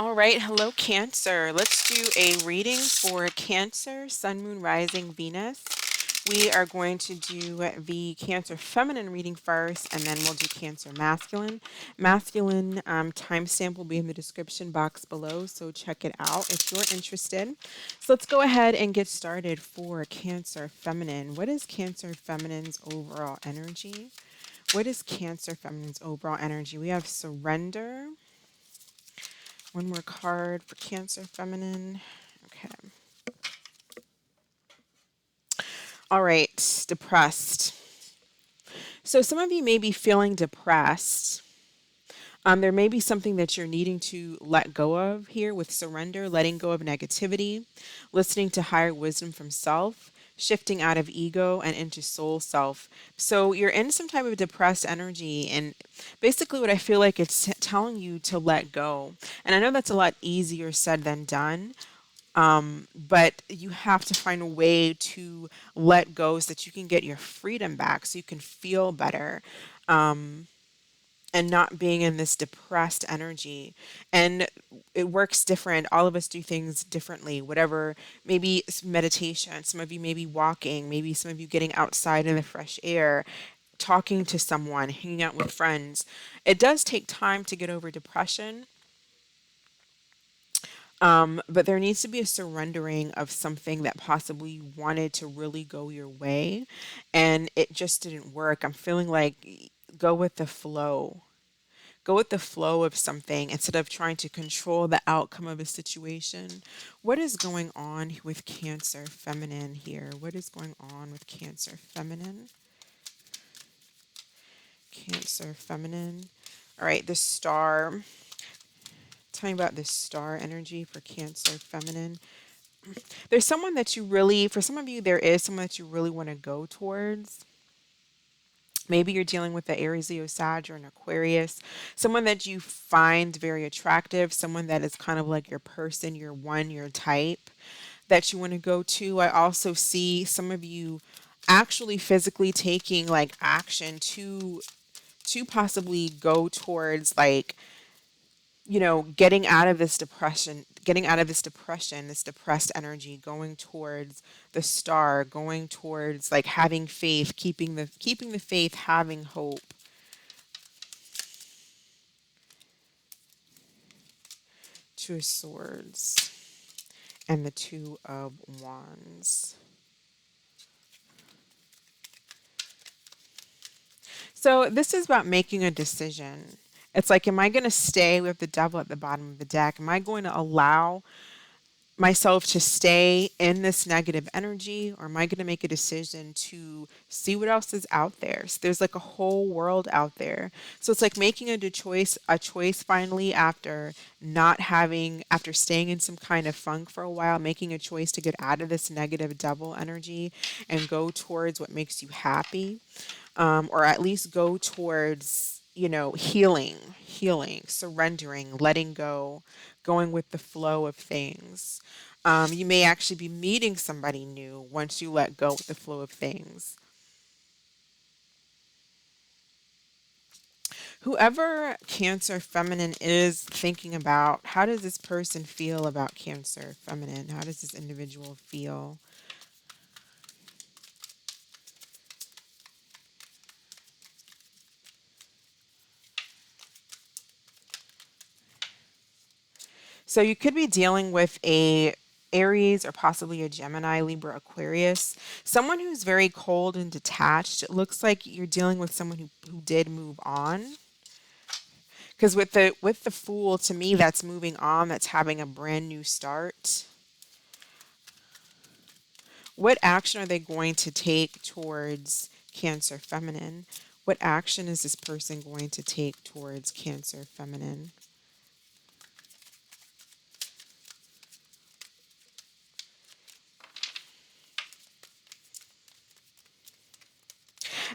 All right, hello Cancer. Let's do a reading for Cancer, Sun, Moon, Rising, Venus. We are going to do the Cancer Feminine reading first, and then we'll do Cancer Masculine. Masculine timestamp will be in the description box below, so check it out if you're interested. So let's go ahead and get started for Cancer Feminine. What is Cancer Feminine's overall energy? What is Cancer Feminine's overall energy? We have surrender. One more card for Cancer Feminine. Okay. All right. Depressed. So some of you may be feeling depressed. There may be something that you're needing to let go of here with surrender, letting go of negativity, listening to higher wisdom from self, shifting out of ego and into soul self. So you're in some type of depressed energy, and basically what I feel like it's telling you to let go. And I know that's a lot easier said than done. But you have to find a way to let go so that you can get your freedom back, so you can feel better. And not being in this depressed energy. And it works different. All of us do things differently. Whatever, maybe it's meditation. Some of you may be walking. Maybe some of you getting outside in the fresh air, talking to someone, hanging out with friends. It does take time to get over depression. But there needs to be a surrendering of something that possibly you wanted to really go your way and it just didn't work. I'm feeling like go with the flow. Go with the flow of something instead of trying to control the outcome of a situation. What is going on with Cancer Feminine here? What is going on with Cancer Feminine? Cancer Feminine. All right, the star. Tell me about this star energy for Cancer Feminine. There's someone that you really, for some of you, there is someone that you really want to go towards. Maybe you're dealing with the Aries, Leo, Sag, or an Aquarius, someone that you find very attractive, someone that is kind of like your person, your one, your type that you want to go to. I also see some of you actually physically taking like action to possibly go towards like getting out of this depression, this depressed energy, going towards the star, going towards like having faith, keeping the faith, having hope. Two of Swords and the Two of Wands. So this is about making a decision. It's like, am I going to stay with the devil at the bottom of the deck? Am I going to allow myself to stay in this negative energy, or am I going to make a decision to see what else is out there? So there's like a whole world out there. So it's like making a choice finally after staying in some kind of funk for a while, making a choice to get out of this negative devil energy and go towards what makes you happy, or at least go towards healing, surrendering, letting go, going with the flow of things. You may actually be meeting somebody new once you let go with the flow of things. Whoever Cancer Feminine is thinking about, how does this person feel about Cancer Feminine? How does this individual feel? So you could be dealing with a Aries or possibly a Gemini, Libra, Aquarius, someone who's very cold and detached. It looks like you're dealing with someone who did move on. Because with the Fool, to me, that's moving on, that's having a brand new start. What action are they going to take towards Cancer Feminine? What action is this person going to take towards Cancer Feminine?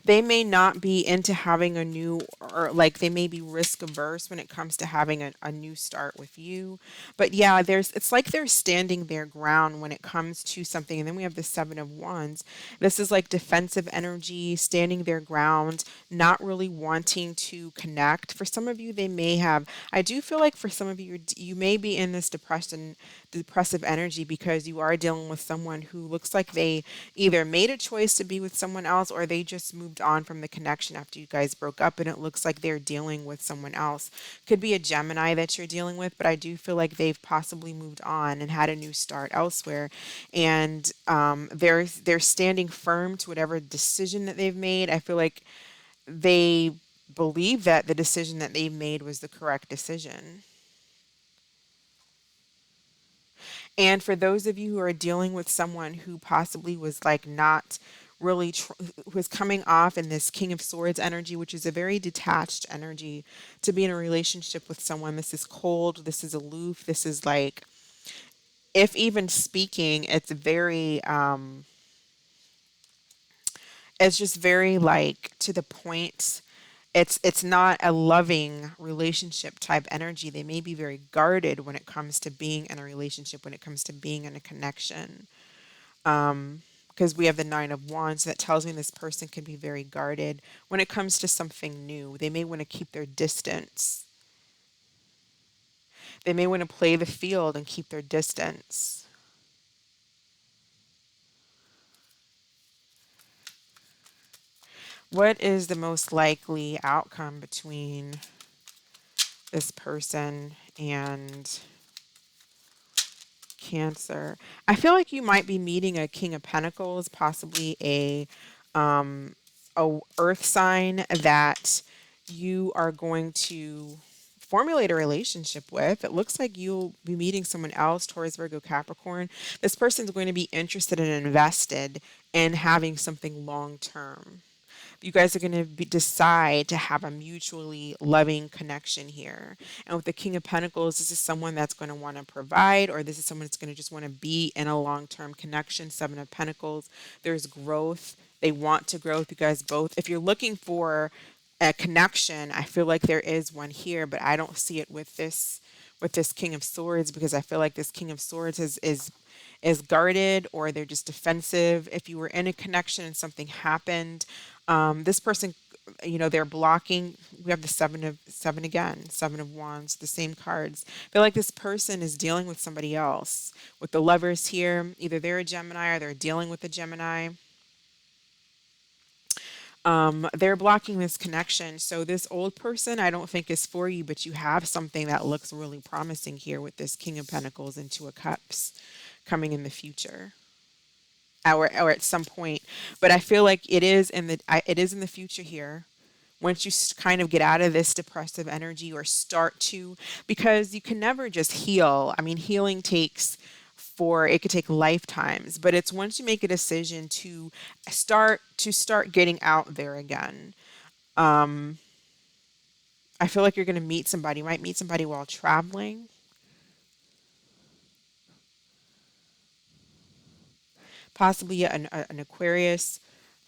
They may not be into having a new, or like they may be risk averse when it comes to having a new start with you. But yeah, it's like they're standing their ground when it comes to something. And then we have the Seven of Wands. This is like defensive energy, standing their ground, not really wanting to connect. For some of you, they may have, I do feel like for some of you, you may be in this depressive energy because you are dealing with someone who looks like they either made a choice to be with someone else or they just moved on from the connection after you guys broke up and it looks like they're dealing with someone else. Could be a Gemini that you're dealing with, but I do feel like they've possibly moved on and had a new start elsewhere, and they're standing firm to whatever decision that they've made. I feel like they believe that the decision that they made was the correct decision. And for those of you who are dealing with someone who possibly was like not really who was coming off in this King of Swords energy, which is a very detached energy, to be in a relationship with someone, this is cold, this is aloof, this is like, if even speaking, it's just very like to the point. It's not a loving relationship type energy. They may be very guarded when it comes to being in a relationship, when it comes to being in a connection. Because we have the Nine of Wands, that tells me this person can be very guarded when it comes to something new. They may want to keep their distance. They may want to play the field and keep their distance. What is the most likely outcome between this person and Cancer? I feel like you might be meeting a King of Pentacles, possibly a earth sign that you are going to formulate a relationship with. It looks like you'll be meeting someone else, Taurus, Virgo, Capricorn. This person's going to be interested and invested in having something long term. You guys are going to decide to have a mutually loving connection here. And with the King of Pentacles, this is someone that's going to want to provide, or this is someone that's going to just want to be in a long term connection. Seven of Pentacles, there's growth. They want to grow with you guys both. If you're looking for a connection, I feel like there is one here, but I don't see it with this King of Swords, because I feel like this King of Swords is guarded, or they're just defensive. If you were in a connection and something happened, this person, they're blocking. We have the seven again, Seven of Wands, the same cards. I feel like this person is dealing with somebody else. With the Lovers here, either they're a Gemini or they're dealing with a Gemini. They're blocking this connection. So this old person, I don't think is for you, but you have something that looks really promising here with this King of Pentacles and Two of Cups coming in the future, or at some point. But I feel like it is in the future here. Once you kind of get out of this depressive energy, or start to, because you can never just heal. I mean, healing it could take lifetimes, but it's once you make a decision to start getting out there again. I feel like you're going to meet somebody. You might meet somebody while traveling. Possibly an Aquarius,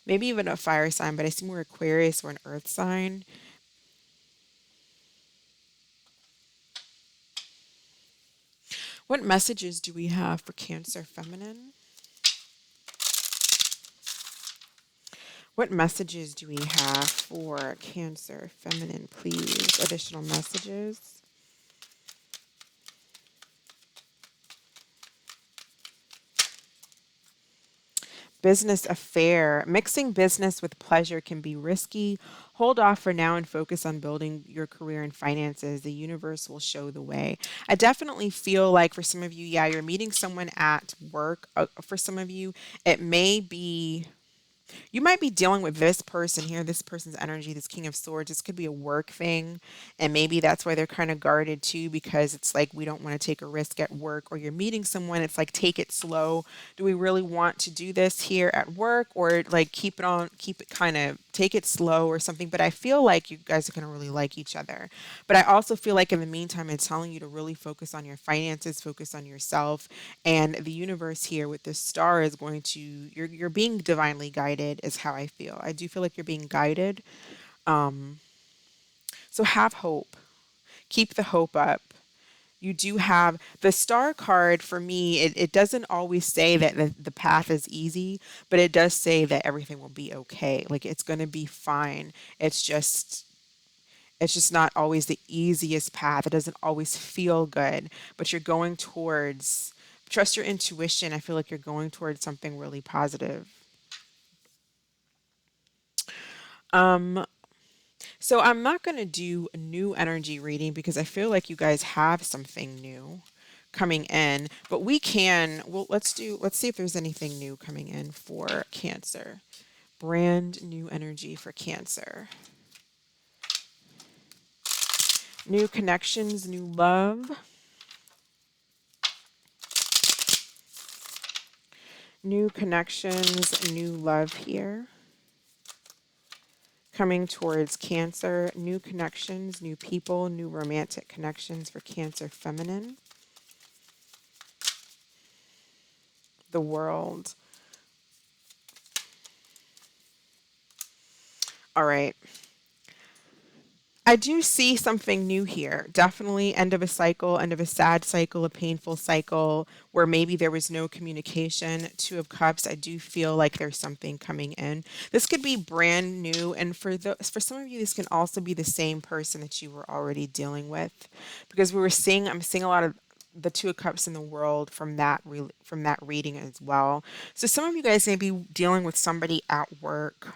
maybe even a fire sign, but I see more Aquarius or an earth sign. What messages do we have for Cancer feminine? What messages do we have for Cancer feminine, please? Additional messages. Business affair. Mixing business with pleasure can be risky. Hold off for now and focus on building your career and finances. The universe will show the way. I definitely feel like for some of you, yeah, you're meeting someone at work. For some of you, it may be, you might be dealing with this person here, this person's energy, this King of Swords. This could be a work thing. And maybe that's why they're kind of guarded too, because it's like, we don't want to take a risk at work. Or you're meeting someone, it's like, take it slow. Do we really want to do this here at work? Or like keep it kind of take it slow or something, but I feel like you guys are going to really like each other. But I also feel like in the meantime, it's telling you to really focus on your finances, focus on yourself. And the universe here with this star is going to, you're being divinely guided, is how I feel. I do feel like you're being guided. So have hope. Keep the hope up. You do have the star card for me. It doesn't always say that the path is easy, but it does say that everything will be okay. Like it's going to be fine. It's just not always the easiest path. It doesn't always feel good, but you're going towards, trust your intuition. I feel like you're going towards something really positive. So I'm not going to do a new energy reading because I feel like you guys have something new coming in, but well, let's see if there's anything new coming in for Cancer. Brand new energy for Cancer. New connections, new love. New connections, new love here. Coming towards Cancer, new connections, new people, new romantic connections for Cancer feminine. The world. All right. I do see something new here. Definitely end of a cycle, end of a sad cycle, a painful cycle where maybe there was no communication. Two of Cups, I do feel like there's something coming in. This could be brand new, and for some of you, this can also be the same person that you were already dealing with, because I'm seeing a lot of the Two of Cups in the world from from that reading as well. So some of you guys may be dealing with somebody at work.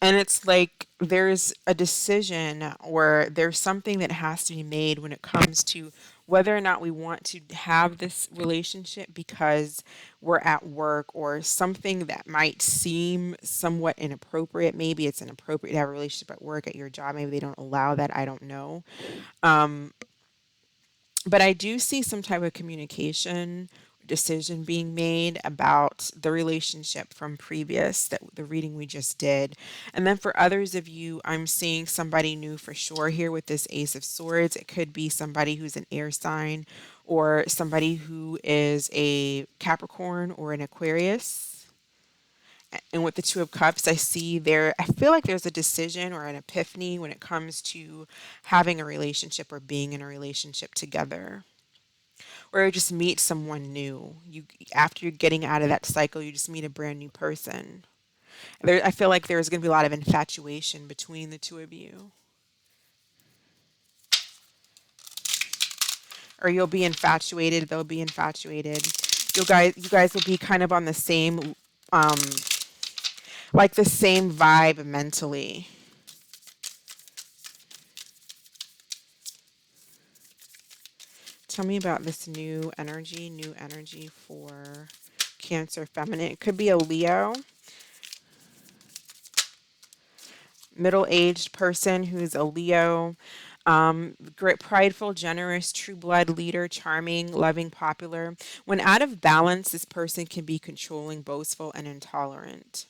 And it's like there's a decision or there's something that has to be made when it comes to whether or not we want to have this relationship because we're at work, or something that might seem somewhat inappropriate. Maybe it's inappropriate to have a relationship at work, at your job. Maybe they don't allow that. I don't know. But I do see some type of communication decision being made about the relationship from previous, that the reading we just did. And then for others of you, I'm seeing somebody new for sure here with this Ace of Swords. It could be somebody who's an air sign, or somebody who is a Capricorn or an Aquarius. And with the Two of Cups, I feel like there's a decision or an epiphany when it comes to having a relationship or being in a relationship together, or you just meet someone new. You After you're getting out of that cycle, you just meet a brand new person. I feel like there's going to be a lot of infatuation between the two of you, or you'll be infatuated. They'll be infatuated. You guys will be kind of on the same, um, like the same vibe mentally. Tell me about this new energy for Cancer feminine. It could be a Leo, middle-aged person who's a Leo. Great, prideful, generous, true blood leader, charming, loving, popular. When out of balance, this person can be controlling, boastful, and intolerant.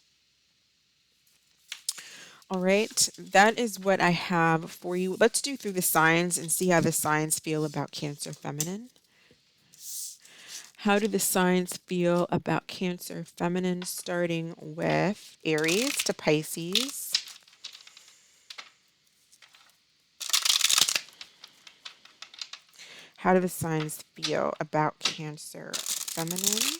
All right, that is what I have for you. Let's do through the signs and see how the signs feel about Cancer feminine. How do the signs feel about Cancer feminine, starting with Aries to Pisces? How do the signs feel about Cancer feminine?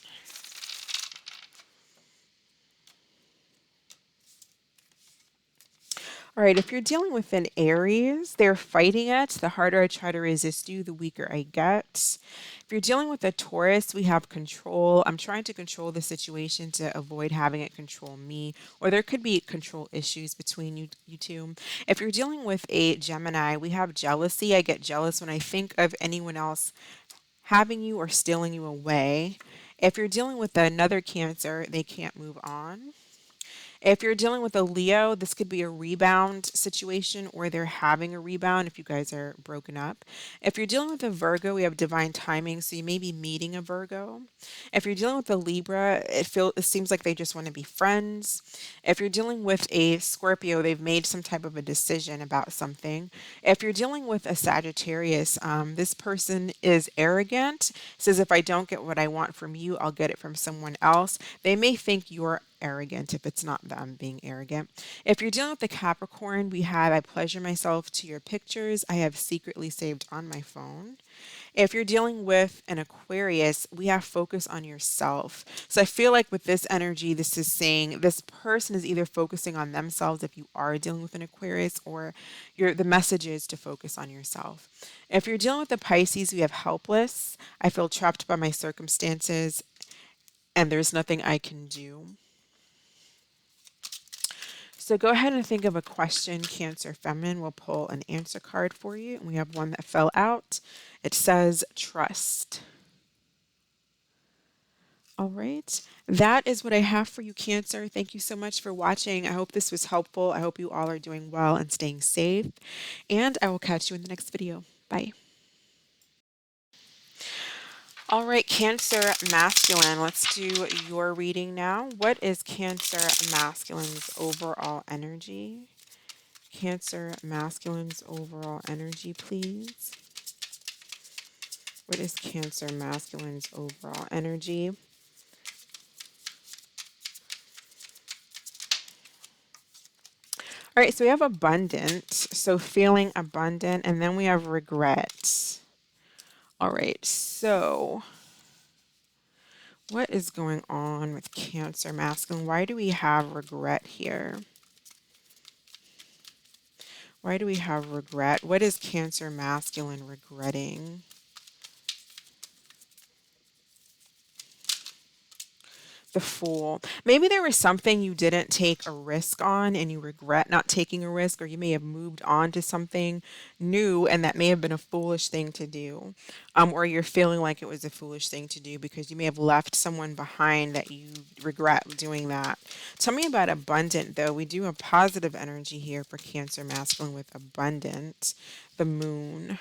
All right, if you're dealing with an Aries, they're fighting it. The harder I try to resist you, the weaker I get. If you're dealing with a Taurus, we have control. I'm trying to control the situation to avoid having it control me, or there could be control issues between you two. If you're dealing with a Gemini, we have jealousy. I get jealous when I think of anyone else having you or stealing you away. If you're dealing with another Cancer, they can't move on. If you're dealing with a Leo, this could be a rebound situation or they're having a rebound if you guys are broken up. If you're dealing with a Virgo, we have divine timing, so you may be meeting a Virgo. If you're dealing with a Libra, it seems like they just want to be friends. If you're dealing with a Scorpio, they've made some type of a decision about something. If you're dealing with a Sagittarius, this person is arrogant, says if I don't get what I want from you, I'll get it from someone else. They may think you're arrogant if it's not them being arrogant. If you're dealing with the Capricorn, we have I pleasure myself to your pictures I have secretly saved on my phone. If you're dealing with an Aquarius, we have focus on yourself. So I feel like with this energy, this is saying this person is either focusing on themselves if you are dealing with an Aquarius, or the message is to focus on yourself. If you're dealing with the Pisces, we have helpless. I feel trapped by my circumstances and there's nothing I can do. So go ahead and think of a question, Cancer Feminine. We'll pull an answer card for you. And we have one that fell out. It says trust. All right. That is what I have for you, Cancer. Thank you so much for watching. I hope this was helpful. I hope you all are doing well and staying safe. And I will catch you in the next video. Bye. All right, Cancer Masculine. Let's do your reading now. What is Cancer Masculine's overall energy? Cancer Masculine's overall energy, please. What is Cancer Masculine's overall energy? All right, so we have abundant, so feeling abundant, and then we have regret. All right, so what is going on with Cancer Masculine? Why do we have regret here? Why do we have regret? What is Cancer Masculine regretting? The Fool. Maybe there was something you didn't take a risk on and you regret not taking a risk, or you may have moved on to something new and that may have been a foolish thing to do. Or you're feeling like it was a foolish thing to do because you may have left someone behind that you regret doing that. Tell me about abundant, though. We do have positive energy here for Cancer Masculine with abundant, the Moon.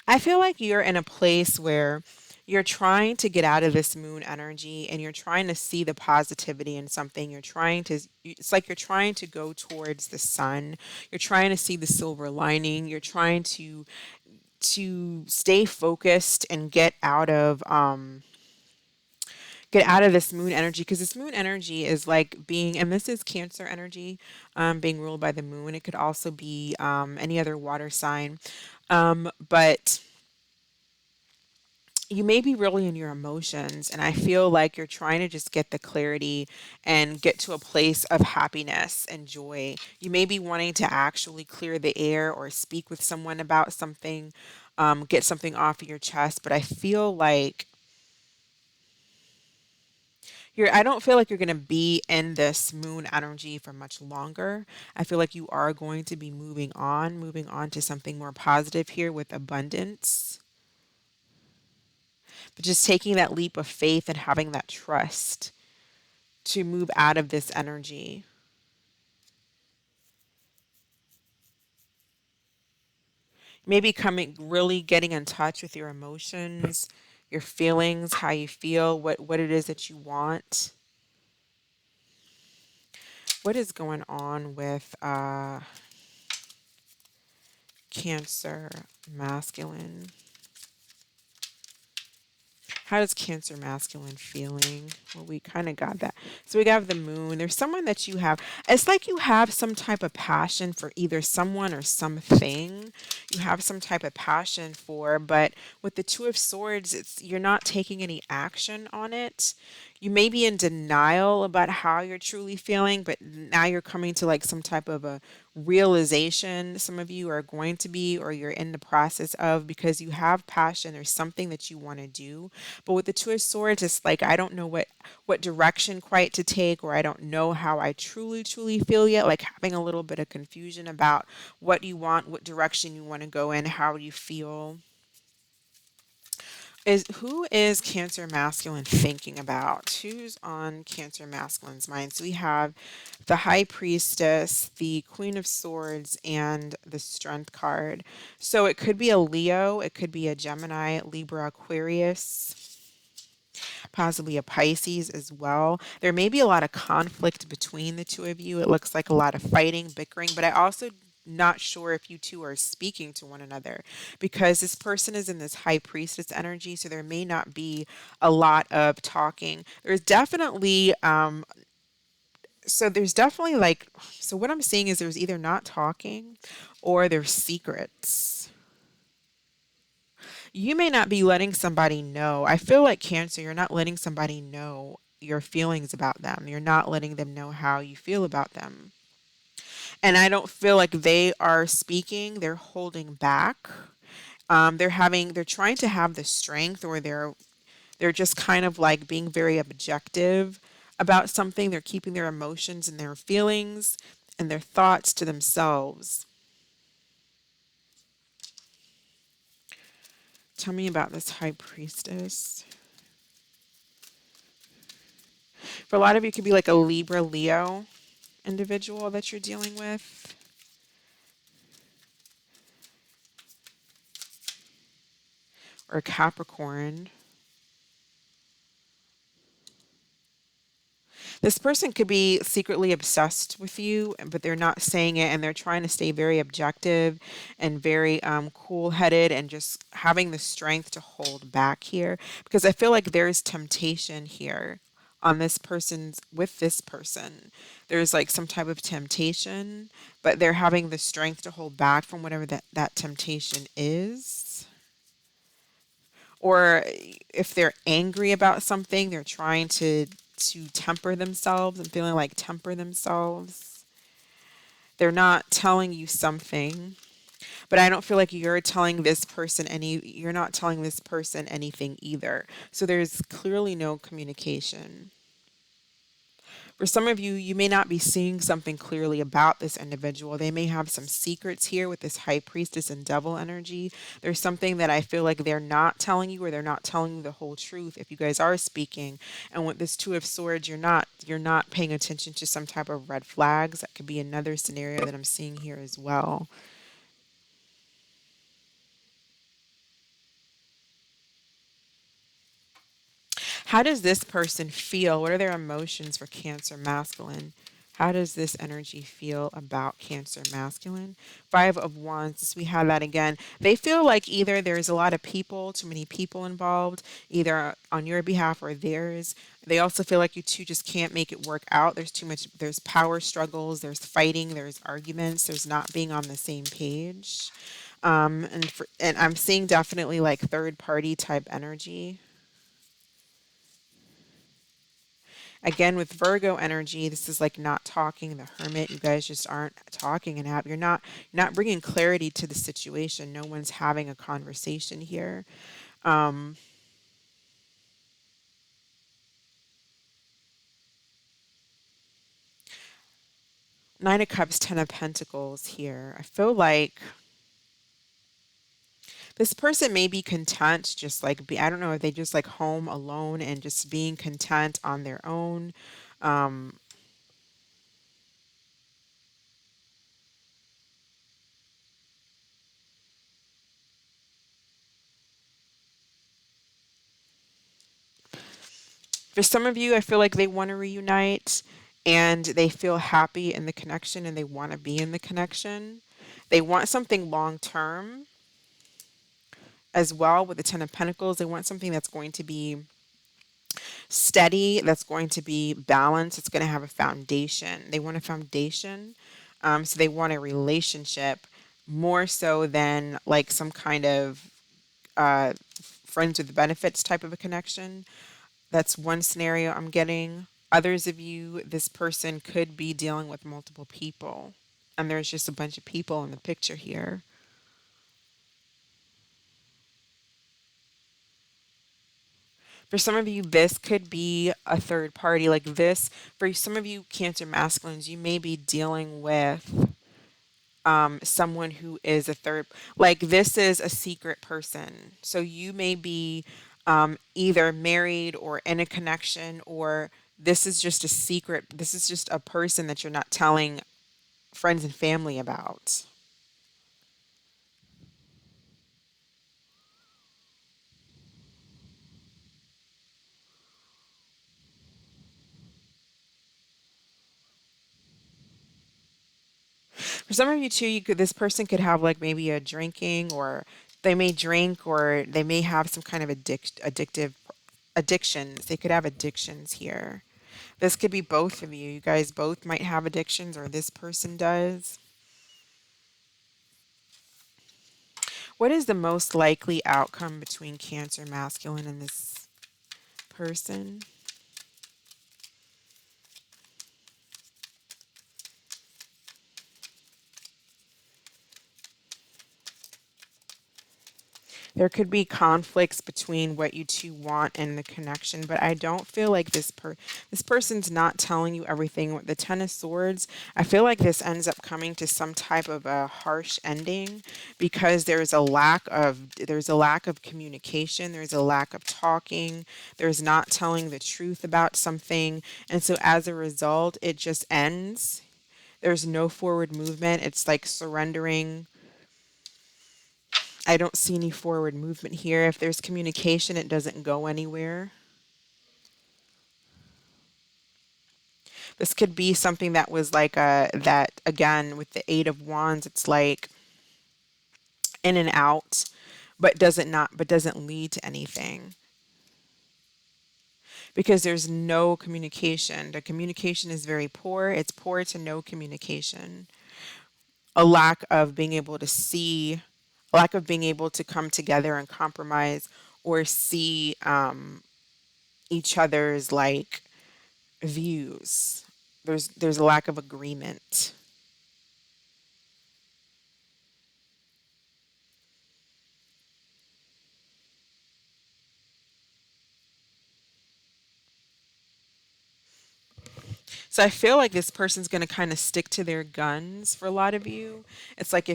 I feel like you're in a place where you're trying to get out of this moon energy and you're trying to see the positivity in something. It's like you're trying to go towards the sun. You're trying to see the silver lining. You're trying to stay focused and get out of this moon energy, because this moon energy is like being, and this is Cancer energy, being ruled by the moon. It could also be any other water sign. But you may be really in your emotions, and I feel like you're trying to just get the clarity and get to a place of happiness and joy. You may be wanting to actually clear the air or speak with someone about something, get something off of your chest, but I feel like I don't feel like you're going to be in this moon energy for much longer. I feel like you are going to be moving on to something more positive here with abundance. But just taking that leap of faith and having that trust to move out of this energy. Maybe really getting in touch with your emotions, your feelings, how you feel, what it is that you want. What is going on with Cancer Masculine? How does Cancer Masculine feeling? Well, we kind of got that. So we got the Moon. There's someone that you have. It's like you have some type of passion for either someone or something. You have some type of passion for, but with the Two of Swords, you're not taking any action on it. You may be in denial about how you're truly feeling, but now you're coming to like some type of a realization. Some of you are going to be, or you're in the process of, because you have passion. There's something that you want to do. But with the Two of Swords, it's like, I don't know what direction quite to take, or I don't know how I truly feel yet. Like having a little bit of confusion about what you want, what direction you want to go in, how you feel. Is who is Cancer masculine thinking about? Who's on Cancer masculine's mind? So we have the High Priestess, the Queen of Swords, and the Strength card. So it could be a Leo, it could be a Gemini, Libra, Aquarius, possibly a Pisces as well. There may be a lot of conflict between the two of you. It looks like a lot of fighting, bickering, but I also not sure if you two are speaking to one another because this person is in this high priestess energy, so there may not be a lot of talking. There's definitely like, so what I'm seeing is there's either not talking or there's secrets. You may not be letting somebody know. I feel like Cancer, you're not letting somebody know your feelings about them. You're not letting them know how you feel about them. And I don't feel like they are speaking, they're holding back. They're trying to have the strength, or they're just kind of like being very objective about something. They're keeping their emotions and their feelings and their thoughts to themselves. Tell me about this high priestess. For a lot of you, it could be like a Libra Leo individual that you're dealing with, or a Capricorn. This person could be secretly obsessed with you, but they're not saying it, and they're trying to stay very objective and very cool headed and just having the strength to hold back here because I feel like there's temptation here on this person's with this person. There's like some type of temptation, but they're having the strength to hold back from whatever that temptation is. Or if they're angry about something, they're trying to temper themselves and feeling like temper themselves. They're not telling you something, but I don't feel like you're not telling this person anything either. So there's clearly no communication. For some of you, you may not be seeing something clearly about this individual. They may have some secrets here with this high priestess and devil energy. There's something that I feel like they're not telling you, or they're not telling you the whole truth if you guys are speaking. And with this two of swords, you're not paying attention to some type of red flags. That could be another scenario that I'm seeing here as well. How does this person feel? What are their emotions for Cancer masculine? How does this energy feel about Cancer masculine? Five of Wands, we have that again. They feel like either there's a lot of people, too many people involved, either on your behalf or theirs. They also feel like you two just can't make it work out. There's too much, there's power struggles, there's fighting, there's arguments, there's not being on the same page. And I'm seeing definitely like third party type energy. Again, with Virgo energy, this is like not talking, the hermit. You guys just aren't talking and you're not bringing clarity to the situation. No one's having a conversation here. Um, Nine of Cups, Ten of Pentacles here. I feel like this person may be content, just like I don't know if they just like home alone and just being content on their own. Um, For some of you, I feel like they want to reunite and they feel happy in the connection and they want to be in the connection. They want something long term as well with the Ten of Pentacles. They want something that's going to be steady, that's going to be balanced, it's going to have a foundation. They want a foundation. So they want a relationship more so than like some kind of uh, friends with benefits type of a connection. That's one scenario I'm getting. Others of you, this person could be dealing with multiple people. And there's just a bunch of people in the picture here. For some of you, this could be a third party. Like this, for some of you, Cancer masculines, you may be dealing with someone who is a third, like this is a secret person. So you may be either married or in a connection, or this is just a secret. This is just a person that you're not telling friends and family about. For some of you too, you could this person could have like maybe a drinking, or they may drink, or they may have some kind of addictive addictions. They could have addictions here. This could be both of you. You guys both might have addictions, or this person does. What is the most likely outcome between Cancer masculine and this person? There could be conflicts between what you two want and the connection, but I don't feel like this person's not telling you everything. With the Ten of Swords, I feel like this ends up coming to some type of a harsh ending because there's a lack of communication, there's a lack of talking, there's not telling the truth about something, and so as a result, it just ends. There's no forward movement. It's like surrendering. I don't see any forward movement here. If there's communication, it doesn't go anywhere. This could be something that was like that again with the Eight of Wands. It's like in and out, but doesn't lead to anything because there's no communication. The communication is very poor. It's poor to no communication. A lack of being able to see, a lack of being able to come together and compromise or see each other's like views. There's a lack of agreement. So I feel like this person's going to kind of stick to their guns for a lot of you. It's like I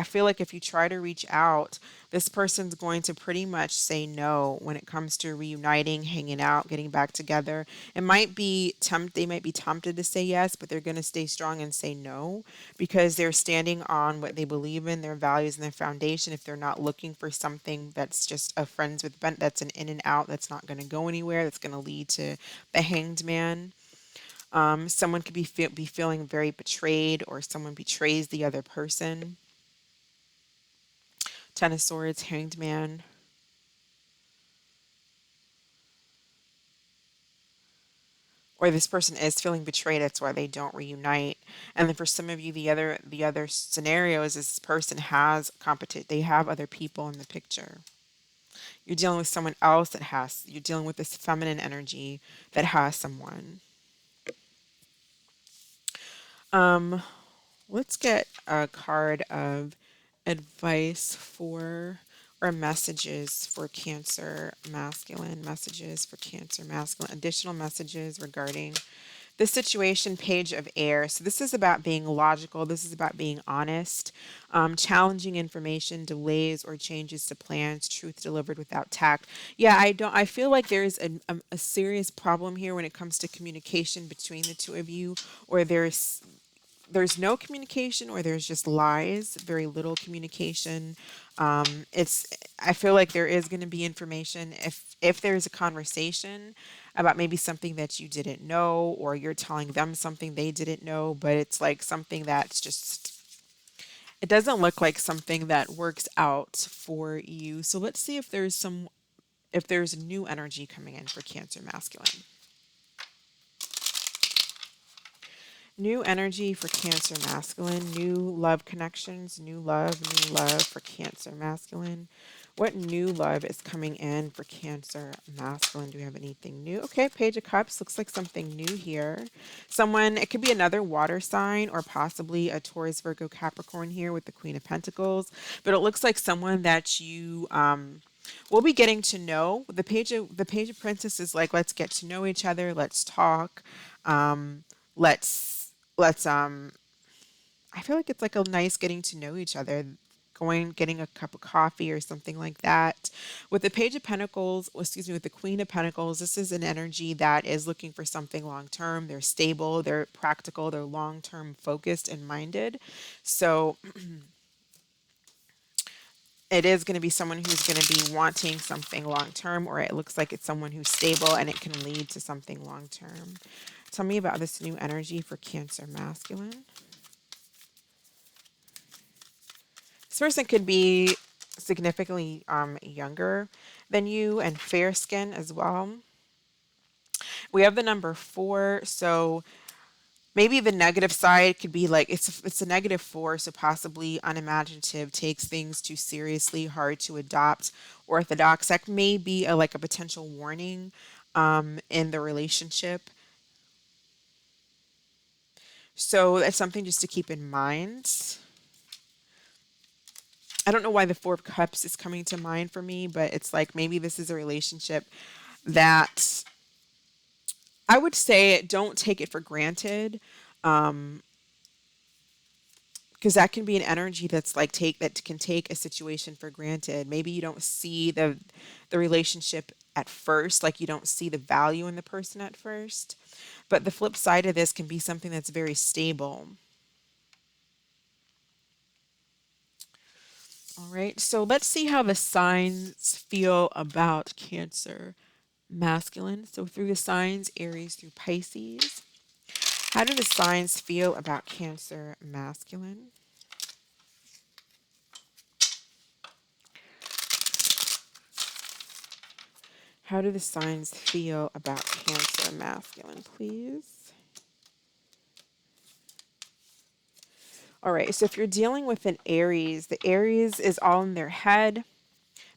feel like if you try to reach out, this person's going to pretty much say no when it comes to reuniting, hanging out, getting back together. They might be tempted to say yes, but they're going to stay strong and say no because they're standing on what they believe in, their values and their foundation. If they're not looking for something that's just a friends with bent, that's an in and out, that's not going to go anywhere, that's going to lead to the hanged man. Someone could be feeling very betrayed, or someone betrays the other person. Ten of Swords, Hanged Man. Or this person is feeling betrayed, that's why they don't reunite. And then for some of you, the other scenario is this person has they have other people in the picture. You're dealing with someone else you're dealing with this feminine energy that has someone. Um, let's get a card of advice for or messages for Cancer masculine, messages for Cancer masculine, additional messages regarding the situation. Page of air. So this is about being logical. This is about being honest. Challenging information, delays or changes to plans, truth delivered without tact. Yeah, I feel like there's a serious problem here when it comes to communication between the two of you, or there's no communication, or there's just lies, very little communication. It's I feel like there is going to be information if there's a conversation about maybe something that you didn't know, or you're telling them something they didn't know, but it's like something that's just, it doesn't look like something that works out for you. So let's see if there's new energy coming in for Cancer masculine. New energy for Cancer masculine, new love connections, new love for Cancer masculine. What new love is coming in for Cancer masculine? Do we have anything new? Okay, Page of Cups looks like something new here. Someone, it could be another water sign, or possibly a Taurus, Virgo, Capricorn here with the Queen of Pentacles. But it looks like someone that you will be getting to know. The Page of Princess is like, let's get to know each other, let's talk. Let's let's I feel like it's like a nice getting to know each other. going, getting a cup of coffee or something like that. With the Page of Pentacles, well, excuse me, with the Queen of Pentacles, this is an energy that is looking for something long term. They're stable, they're practical, they're long term focused and minded. So it is going to be someone who's going to be wanting something long term, or it looks like it's someone who's stable and it can lead to something long term. Tell me about this new energy for Cancer masculine. This person could be significantly younger than you and fair skin as well. We have the number 4, so maybe the negative side could be like it's a negative 4, so possibly unimaginative, takes things too seriously, hard to adopt, orthodox. That may be like a potential warning in the relationship. So that's something just to keep in mind. I don't know why the 4 of Cups is coming to mind for me, but it's like maybe this is a relationship that I would say don't take it for granted. Because that can be an energy that's like that can take a situation for granted. Maybe you don't see the relationship at first, like you don't see the value in the person at first. But the flip side of this can be something that's very stable. All right, so let's see how the signs feel about Cancer masculine. So through the signs, Aries through Pisces. How do the signs feel about Cancer masculine? How do the signs feel about Cancer masculine, please? All right, so if you're dealing with an Aries, the Aries is all in their head.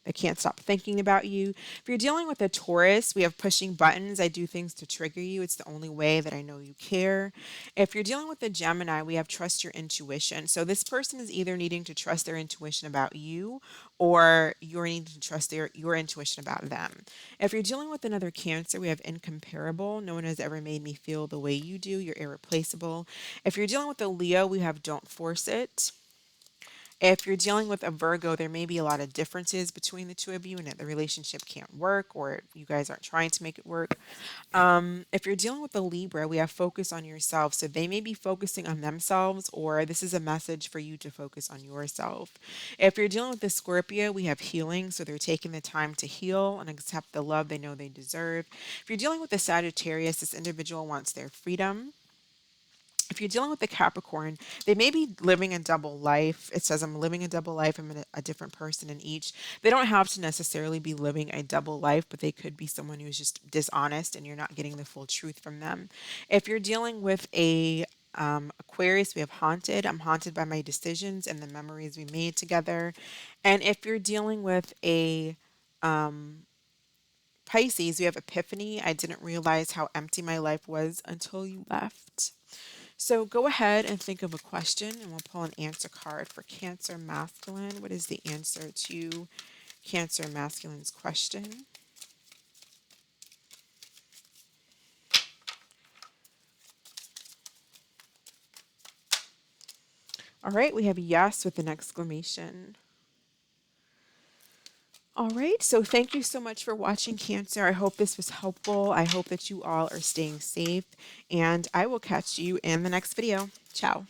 They can't stop thinking about you. If you're dealing with a Taurus, we have pushing buttons. I do things to trigger you. It's the only way that I know you care. If you're dealing with a Gemini, we have trust your intuition. So this person is either needing to trust their intuition about you, or you're needing to trust your intuition about them. If you're dealing with another Cancer, we have incomparable. No one has ever made me feel the way you do. You're irreplaceable. If you're dealing with a Leo, we have don't force it. If you're dealing with a Virgo, there may be a lot of differences between the two of you and that the relationship can't work, or you guys aren't trying to make it work. If you're dealing with a Libra, we have focus on yourself. So they may be focusing on themselves, or this is a message for you to focus on yourself. If you're dealing with a Scorpio, we have healing. So they're taking the time to heal and accept the love they know they deserve. If you're dealing with a Sagittarius, this individual wants their freedom. If you're dealing with the Capricorn, they may be living a double life. It says, I'm living a double life. I'm a different person in each. They don't have to necessarily be living a double life, but they could be someone who's just dishonest and you're not getting the full truth from them. If you're dealing with a Aquarius, we have haunted. I'm haunted by my decisions and the memories we made together. And if you're dealing with a Pisces, we have epiphany. I didn't realize how empty my life was until you left. So go ahead and think of a question and we'll pull an answer card for Cancer masculine. What is the answer to Cancer masculine's question? All right, we have yes with an exclamation. All right, so thank you so much for watching, Cancer. I hope this was helpful. I hope that you all are staying safe, and I will catch you in the next video. Ciao.